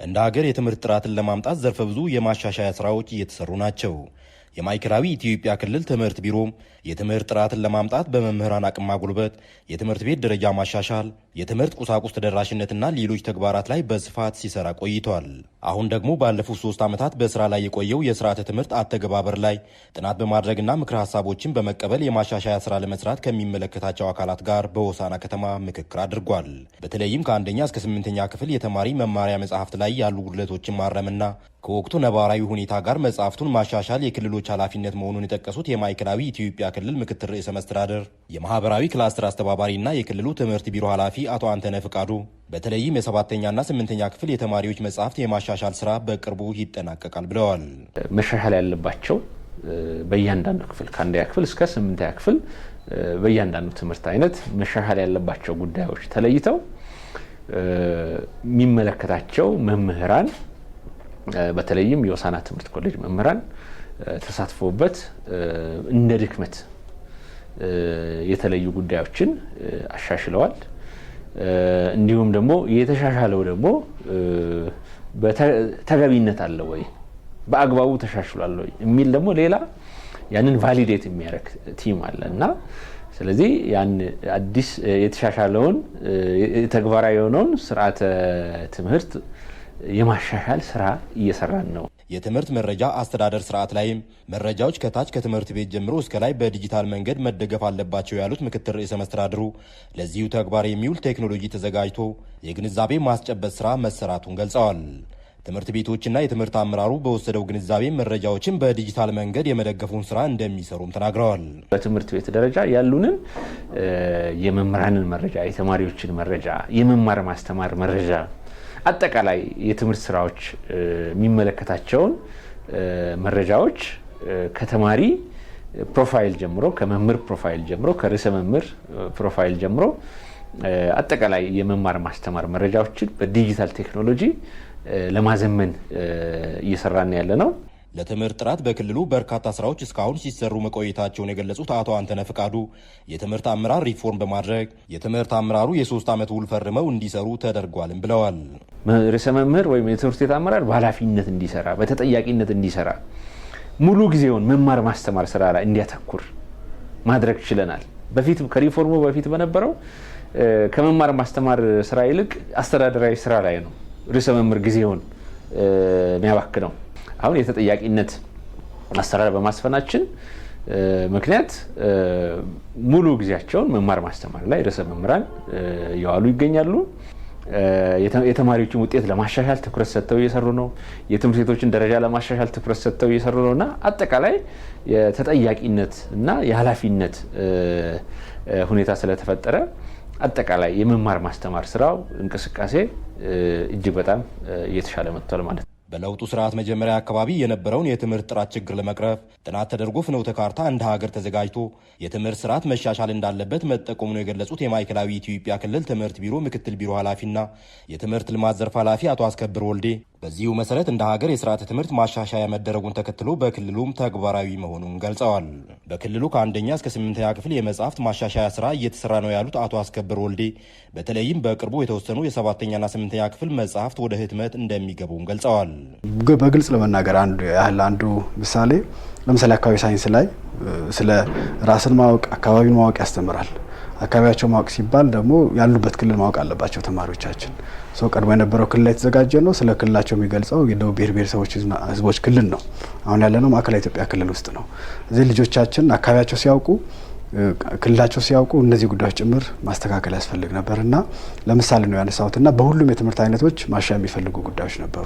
እንደ ሀገር የትምህርት ጥራትን ለማምጣት ዘርፈ ብዙ የማሻሻያ ስራዎች እየተሰሩ ናቸው። የማዕከላዊ ኢትዮጵያ ክልል ትምህርት ቢሮ የትምህርት ጥራትን ለማምጣት በመምህራን አቅም ማጎልበት፣ የትምህርት ቤት ደረጃ ማሻሻል፣ የትምህርት ቁሳቁስ ተደራሽነትና ሌሎች ተግባራት ላይ በስፋት ሲሰራ ቆይቷል። አሁን ደግሞ ባለፉት 3 ዓመታት በስራ ላይ የቆየው የስርዓተ ትምህርት አተገባበር ላይ ጥናት በማድረግና ምክረ ሀሳቦችን በመቀበል የማሻሻያ ስራ ለመስራት ከሚመለከታቸው አካላት ጋር በሆሳዕና ከተማ ምክክር አድርጓል። በተለይም ከ1ኛ እስከ 8ኛ ክፍል የተማሪ መማሪያ መጽሐፍት ላይ ያሉ ጉድለቶችን ማረምና ከወቅቱ ነባራዊ ሁኔታ ጋር መጽሐፍቱን ማሻሻል የክልሎች ኃላፊነት መሆኑን የጠቀሱት የማዕከላዊ ኢትዮጵያ ክልል ምክትል ርዕሰ መስተዳድር የማህበራዊ ክላስተር አስተባባሪና የክልሉ ትምህርት ቢሮ ኃላፊ አቶ አንተነህ ፍቃዱ በተለይም የ7ኛና 8ኛ ክፍል የተማሪዎች መጽሐፍት የማሻሻል ስራ በቅርቡ ይጠናቀቃል ብለዋል። መሻሻል ያለባቸው በእያንዳንዱ ክፍል ከ1ኛ ክፍል እስከ 8ኛ ክፍል በእያንዳንዱ ትምህርት አይነት መሻሻል ያለባቸው ጉዳዮች ተለይተው የሚመለከታቸው መምህራን በተለይም የሆሳዕና ትምህርት ኮሌጅ መምህራን ተሳትፎበት እንደ ድክመት የተለዩ ጉዳዮችን አሻሽለዋል። እንዲሁም ደግሞ የተሻሻለው ደግሞ ተገቢነት አለው ወይ በአግባቡ ተሻሽሏል ወይ የሚል ደግሞ ሌላ ያንን ቫሊዴት የሚያደርግ ቲም አለና ስለዚህ ያን አዲስ የተሻሻለውን ተግባራዊ የሆነውን ስርዓተ ትምህርት የማሻሻል ስራ እየሰራን ነው። የትምህርት መረጃ አስተዳደር ስርዓት ላይም መረጃዎች ከታች ከትምህርት ቤት ጀምሮ እስከ ላይ በዲጂታል መንገድ መደገፍ አለባቸው ያሉት ምክትል ርዕሰ መስተዳድሩ ለዚሁ ተግባር የሚውል ቴክኖሎጂ ተዘጋጅቶ የግንዛቤ ማስጨበጥ ስራ መሰራቱን ገልጸዋል። ትምህርት ቤቶችና የትምህርት አመራሩ በወሰደው ግንዛቤ መረጃዎችን በዲጂታል መንገድ የመደገፉን ስራ እንደሚሰሩም ተናግረዋል። በትምህርት ቤት ደረጃ ያሉንን የመምህራንን መረጃ፣ የተማሪዎችን መረጃ፣ የመማር ማስተማር መረጃ አጠቃላይ የትምህርት ስራዎች የሚመለከታቸውን መረጃዎች ከተማሪ ፕሮፋይል ጀምሮ ከመምህር ፕሮፋይል ጀምሮ ከርዕሰ መምህር ፕሮፋይል ጀምሮ አጠቃላይ የመማር ማስተማር መረጃዎችን በዲጂታል ቴክኖሎጂ ለማዘመን እየሰራን ያለ ነው። ለትምህርት ጥራት በክልሉ በርካታ ስራዎች እስካሁን ሲሰሩ መቆየታቸውን የገለጹት አቶ አንተነህ ፍቃዱ የትምህርት አመራር ሪፎርም በማድረግ የትምህርት አመራሩ የ3 ዓመት ውል ፈርመው እንዲሰሩ ተደርጓልም ብለዋል። ርዕሰ መምህር ወይም የትምህርት ቤት አመራር በኃላፊነት እንዲሰራ፣ በተጠያቂነት እንዲሰራ፣ ሙሉ ጊዜውን መማር ማስተማር ስራ ላይ እንዲያተኩር ማድረግ ችለናል። በፊት ከሪፎርሙ በፊት በነበረው ከመማር ማስተማር ስራ ይልቅ አስተዳደራዊ ስራ ላይ ነው ርዕሰ መምህር ጊዜውን የሚያባክነው። አሁን የተጠያቂነት አሰራር በማስፈናችን ምክንያት ሙሉ ጊዜያቸውን መማር ማስተማር ላይ ርዕሰ መምህራን እየዋሉ ይገኛሉ። የተማሪዎችን ውጤት ለማሻሻል ትኩረት ሰጥተው እየሰሩ ነው። የትምህርት ቤቶችን ደረጃ ለማሻሻል ትኩረት ሰጥተው እየሰሩ ነውና አጠቃላይ የተጠያቂነት እና የኃላፊነት ሁኔታ ስለተፈጠረ አጠቃላይ የመማር ማስተማር ስራው እንቅስቃሴ እጅግ በጣም እየተሻለ መጥቷል ማለት ነው። በለውጡ ስርዓት መጀመሪያ አካባቢ የነበረውን የትምህርት ጥራት ችግር ለመቅረፍ ጥናት ተደርጎ ፍኖተ ካርታ እንደ ሀገር ተዘጋጅቶ የትምህርት ስርዓት መሻሻል እንዳለበት መጠቆሙን የገለጹት የማዕከላዊ ኢትዮጵያ ክልል ትምህርት ቢሮ ምክትል ቢሮ ኃላፊና የትምህርት ልማት ዘርፍ ኃላፊ አቶ አስከብር ወልዴ በዚሁ መሰረት እንደ ሀገር የስርዓተ ትምህርት ማሻሻያ መደረጉን ተከትሎ በክልሉም ተግባራዊ መሆኑን ገልጸዋል። በክልሉ ከ1ኛ እስከ 8ኛ ክፍል የመጽሐፍት ማሻሻያ ስራ እየተሰራ ነው ያሉት አቶ አስከብር ወልዴ በተለይም በቅርቡ የተወሰኑ የ7ኛና 8ኛ ክፍል መጽሐፍት ወደ ህትመት እንደሚገቡም ገልጸዋል። በግልጽ ለመናገር አንዱ ምሳሌ ለምሳሌ አካባቢ ሳይንስ ላይ ስለ ራስን ማወቅ አካባቢን ማወቅ ያስተምራል። አካባቢያቸው ማወቅ ሲባል ደግሞ ያሉበት ክልል ማወቅ አለባቸው ተማሪዎቻችን። ቀድሞ የነበረው ክልል ላይ የተዘጋጀ ነው። ስለ ክልላቸው የሚገልጸው የደቡብ ብሔር ብሔረሰቦችና ህዝቦች ክልል ነው። አሁን ያለነው ማዕከላዊ ኢትዮጵያ ክልል ውስጥ ነው። እዚህ ልጆቻችን አካባቢያቸው ሲያውቁ ክልላቸው ሲያውቁ እነዚህ ጉዳዮች ጭምር ማስተካከል ያስፈልግ ነበርና ለምሳሌ ነው ያነሳሁትና በሁሉም የትምህርት አይነቶች ማሻሻል የሚፈልጉ ጉዳዮች ነበሩ።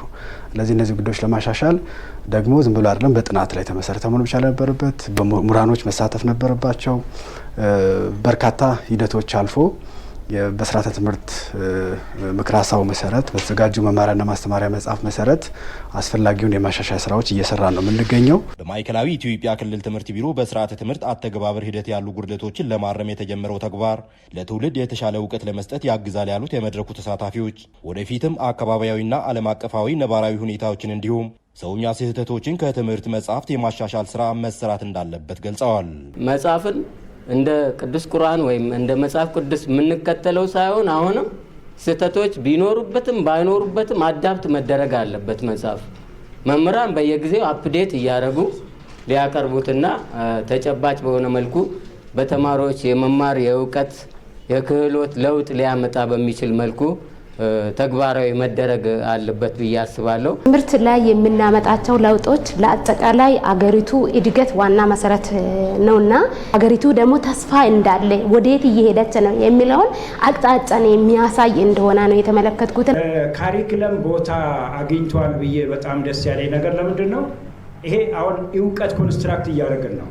እነዚህ ጉዳዮች ለማሻሻል ደግሞ ዝም ብሎ አይደለም በጥናት ላይ ተመሰረተ መሆን ብቻ ነበረበት። በምሁራኖች መሳተፍ ነበረባቸው። በርካታ ሂደቶች አልፎ በስርዓተ ትምህርት ምክረ ሀሳቡ መሰረት በተዘጋጁ መማሪያና ማስተማሪያ መጽሐፍ መሰረት አስፈላጊውን የማሻሻያ ስራዎች እየሰራ ነው የምንገኘው። በማዕከላዊ ኢትዮጵያ ክልል ትምህርት ቢሮ በስርዓተ ትምህርት አተገባበር ሂደት ያሉ ጉድለቶችን ለማረም የተጀመረው ተግባር ለትውልድ የተሻለ እውቀት ለመስጠት ያግዛል ያሉት የመድረኩ ተሳታፊዎች ወደፊትም አካባቢያዊና ዓለም አቀፋዊ ነባራዊ ሁኔታዎችን እንዲሁም ሰውኛ ስህተቶችን ከትምህርት መጽሐፍት የማሻሻል ስራ መሰራት እንዳለበት ገልጸዋል። መጽሐፍን እንደ ቅዱስ ቁርአን ወይም እንደ መጽሐፍ ቅዱስ የምንከተለው ሳይሆን አሁንም ስህተቶች ቢኖሩበትም ባይኖሩበትም አዳፕት መደረግ አለበት። መጽሐፍ መምህራን በየጊዜው አፕዴት እያደረጉ ሊያቀርቡትና ተጨባጭ በሆነ መልኩ በተማሪዎች የመማር የእውቀት የክህሎት ለውጥ ሊያመጣ በሚችል መልኩ ተግባራዊ መደረግ አለበት ብዬ አስባለሁ። ትምህርት ላይ የምናመጣቸው ለውጦች ለአጠቃላይ አገሪቱ እድገት ዋና መሰረት ነውና አገሪቱ ደግሞ ተስፋ እንዳለ ወዴት እየሄደች ነው የሚለውን አቅጣጫን የሚያሳይ እንደሆነ ነው የተመለከትኩት። ካሪኩለም ቦታ አግኝቷል ብዬ በጣም ደስ ያለኝ ነገር ለምንድን ነው? ይሄ አሁን እውቀት ኮንስትራክት እያደረግን ነው።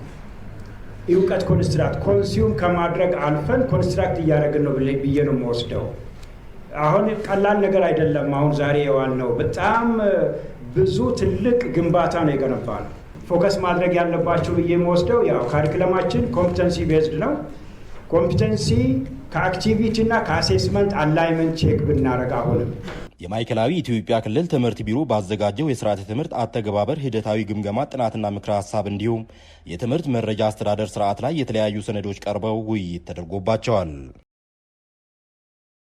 እውቀት ኮንስትራክት ኮንሱም ከማድረግ አልፈን ኮንስትራክት እያደረግን ነው ብዬ ነው የምወስደው። አሁን ቀላል ነገር አይደለም። አሁን ዛሬ የዋልነው በጣም ብዙ ትልቅ ግንባታ ነው የገነባነው። ፎከስ ማድረግ ያለባቸው ብዬ የምወስደው ያው ካሪኩለማችን ኮምፒተንሲ ቤዝድ ነው። ኮምፒተንሲ ከአክቲቪቲ እና ከአሴስመንት አላይመንት ቼክ ብናደረግ አሁንም የማዕከላዊ ኢትዮጵያ ክልል ትምህርት ቢሮ ባዘጋጀው የስርዓተ ትምህርት አተገባበር ሂደታዊ ግምገማ ጥናትና ምክረ ሀሳብ እንዲሁም የትምህርት መረጃ አስተዳደር ስርዓት ላይ የተለያዩ ሰነዶች ቀርበው ውይይት ተደርጎባቸዋል።